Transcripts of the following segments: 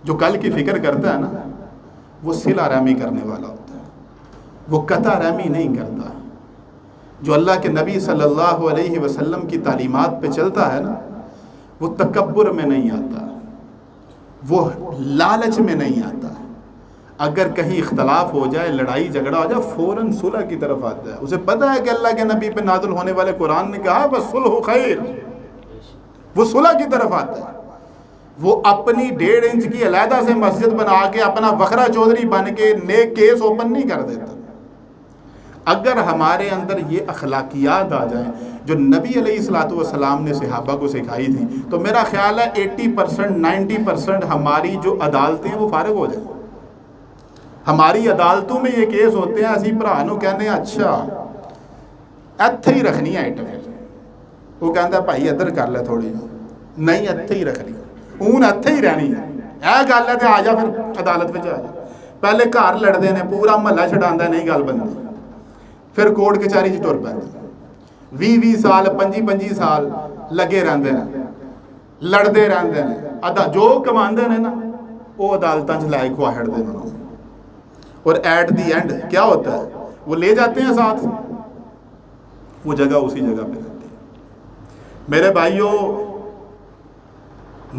جو کل کی فکر کرتا ہے نا وہ صلہ رحمی کرنے والا ہوتا ہے، وہ قطع رحمی نہیں کرتا۔ جو اللہ کے نبی صلی اللہ علیہ وسلم کی تعلیمات پہ چلتا ہے نا وہ تکبر میں نہیں آتا، وہ لالچ میں نہیں آتا۔ اگر کہیں اختلاف ہو جائے، لڑائی جھگڑا ہو جائے، فوراً صلح کی طرف آتا ہے۔ اسے پتہ ہے کہ اللہ کے نبی پہ نازل ہونے والے قرآن نے کہا وَالصُّلْحُ خَيْرٌ، وہ صلح کی طرف آتا ہے۔ وہ اپنی 1.5 انچ کی علیحدہ سے مسجد بنا کے اپنا وخرا چودھری بن کے نیک کیس اوپن نہیں کر دیتا۔ اگر ہمارے اندر یہ اخلاقیات آ جائیں جو نبی علیہ الصلوۃ والسلام نے صحابہ کو سکھائی تھی، تو میرا خیال ہے 80% 90% ہماری جو عدالتیں ہیں وہ فارغ ہو جائیں۔ ہماری عدالتوں میں یہ کیس ہوتے ہیں، اسی بھرا نو کہنے اچھا اتھے ہی رکھنی ہے اٹ، وہ کہتا بھائی ادھر کر لے تھوڑی، نہیں اتھے ہی رکھنی، اون اتھے ہی رہنی ہے، اے گل ہے تے آ جا پھر عدالت میں آ جا۔ پہلے گھر لڑتے ہیں، پورا محلہ چھڈاندا نہیں گل بنتی، پھر کورٹ کچہری ٹر پہ 20 سال 25 سال لگے رہتے ہیں، لڑتے رہتے ہیں، جو کماندے نے نا وہ عدالتاں چ لائے کھوا ہٹتے ہیں، اور ایٹ دی اینڈ کیا ہوتا ہے وہ لے جاتے ہیں ساتھ، وہ جگہ اسی جگہ پہ رہتی ہے۔ میرے بھائیوں،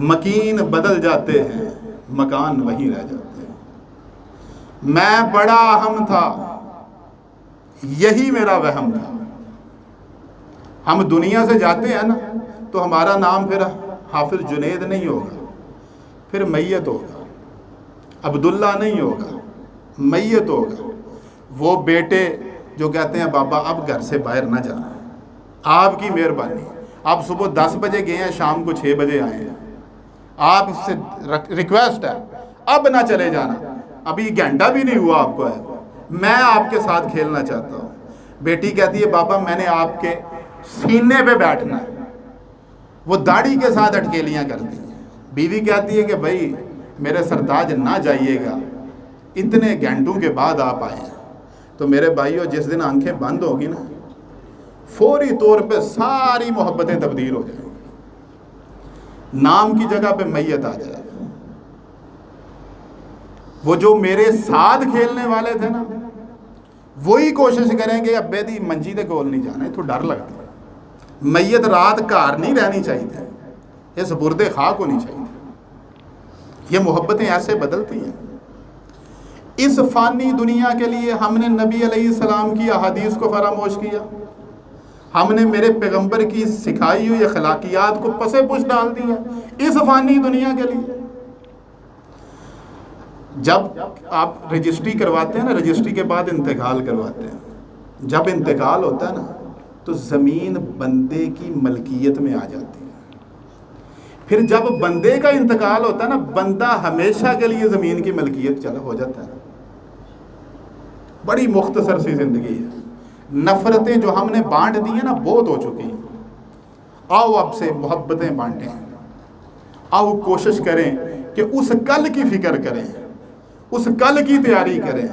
مکین بدل جاتے ہیں، مکان وہیں رہ جاتے ہیں۔ میں بڑا اہم تھا، یہی میرا وہم تھا۔ ہم دنیا سے جاتے ہیں نا تو ہمارا نام پھر حافظ جنید نہیں ہوگا، پھر میت ہوگا، عبداللہ نہیں ہوگا، میت ہوگا۔ وہ بیٹے جو کہتے ہیں بابا اب گھر سے باہر نہ جانا، آپ کی مہربانی، آپ صبح 10 بجے گئے ہیں، شام کو 6 بجے آئے ہیں، آپ سے ریکویسٹ ہے اب نہ چلے جانا، ابھی گھنٹہ بھی نہیں ہوا آپ کو ہے، میں آپ کے ساتھ کھیلنا چاہتا ہوں۔ بیٹی کہتی ہے بابا میں نے آپ کے سینے پہ بیٹھنا ہے، وہ داڑھی کے ساتھ اٹکیلیاں کرتی ہیں۔ بیوی کہتی ہے کہ بھائی میرے سرتاج نہ جائیے گا، اتنے گھنٹوں کے بعد آپ آئے ہیں۔ تو میرے بھائیوں جس دن آنکھیں بند ہوگی نا فوری طور پہ ساری محبتیں تبدیل ہو جائیں گی، نام کی جگہ پہ میت آ جائے گا۔ وہ جو میرے ساتھ کھیلنے والے تھے نا وہی کوشش کریں گے ابے دی منجی دے کول نہیں جانا، تو ڈر لگتا ہے۔ میت رات گھر نہیں رہنی چاہیے، یہ سپرد خاک ہونی چاہیے۔ یہ محبتیں ایسے بدلتی ہیں۔ اس فانی دنیا کے لیے ہم نے نبی علیہ السلام کی احادیث کو فراموش کیا، ہم نے میرے پیغمبر کی سکھائی ہوئی اخلاقیات کو پس پش ڈال دیا اس فانی دنیا کے لیے۔ جب آپ رجسٹری کرواتے ہیں نا، رجسٹری کے بعد انتقال کرواتے ہیں، جب انتقال ہوتا ہے نا تو زمین بندے کی ملکیت میں آ جاتی ہے۔ پھر جب بندے کا انتقال ہوتا ہے نا بندہ ہمیشہ کے لیے زمین کی ملکیت ہو جاتا ہے۔ بڑی مختصر سی زندگی ہے، نفرتیں جو ہم نے بانٹ دی ہیں نا بہت ہو چکی ہیں۔ آؤ اب سے محبتیں بانٹیں، آؤ کوشش کریں کہ اس کل کی فکر کریں، اس کل کی تیاری کریں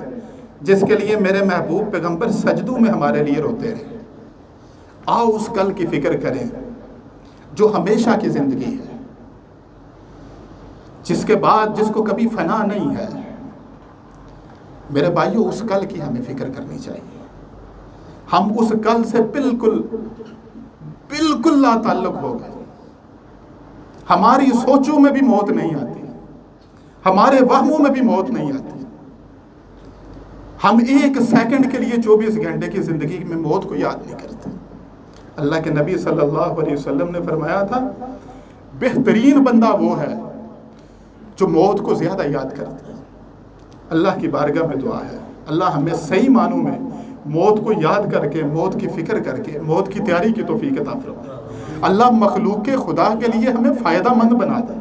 جس کے لیے میرے محبوب پیغمبر سجدوں میں ہمارے لیے روتے رہے۔ آؤ اس کل کی فکر کریں جو ہمیشہ کی زندگی ہے، جس کے بعد جس کو کبھی فنا نہیں ہے۔ میرے بھائیوں اس کل کی ہمیں فکر کرنی چاہیے۔ ہم اس کل سے بالکل لا تعلق ہو گئے۔ ہماری سوچوں میں بھی موت نہیں آتی، ہمارے وہموں میں بھی موت نہیں آتی۔ ہم 1 سیکنڈ کے لیے 24 گھنٹے کی زندگی میں موت کو یاد نہیں کرتے۔ اللہ کے نبی صلی اللہ علیہ وسلم نے فرمایا تھا بہترین بندہ وہ ہے جو موت کو زیادہ یاد کرتا ہے۔ اللہ کی بارگاہ میں دعا ہے اللہ ہمیں صحیح معنوں میں موت کو یاد کر کے، موت کی فکر کر کے، موت کی تیاری کی توفیق عطا فرمائے۔ اللہ مخلوق کے خدا کے لیے ہمیں فائدہ مند بنا دے۔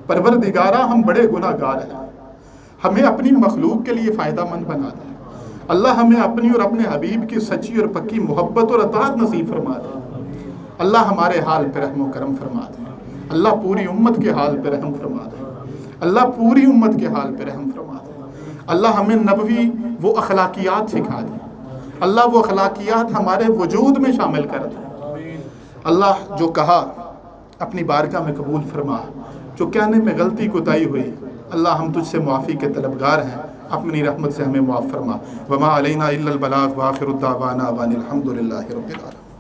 پروردگارہ ہم بڑے گناہ گار ہیں، ہمیں اپنی مخلوق کے لیے فائدہ مند بنا دے۔ اللہ ہمیں اپنی اور اپنے حبیب کی سچی اور پکی محبت اور اطاعت نصیب فرما دے۔ اللہ ہمارے حال پہ رحم و کرم فرما دے۔ اللہ پوری امت کے حال پہ رحم فرما دے۔ اللہ پوری امت کے حال پہ رحم فرما دے۔ اللہ ہمیں نبوی وہ اخلاقیات سکھا دے۔ اللہ وہ اخلاقیات ہمارے وجود میں شامل کر دے۔ اللہ جو کہا اپنی بارگاہ میں قبول فرما، جو کہنے میں غلطی کوتاہی ہوئی اللہ ہم تجھ سے معافی کے طلبگار ہیں، اپنی رحمت سے ہمیں معاف فرما۔ وما علینا الا البلاغ، وآخر الدعوانا ان الحمد للہ رب العالمین۔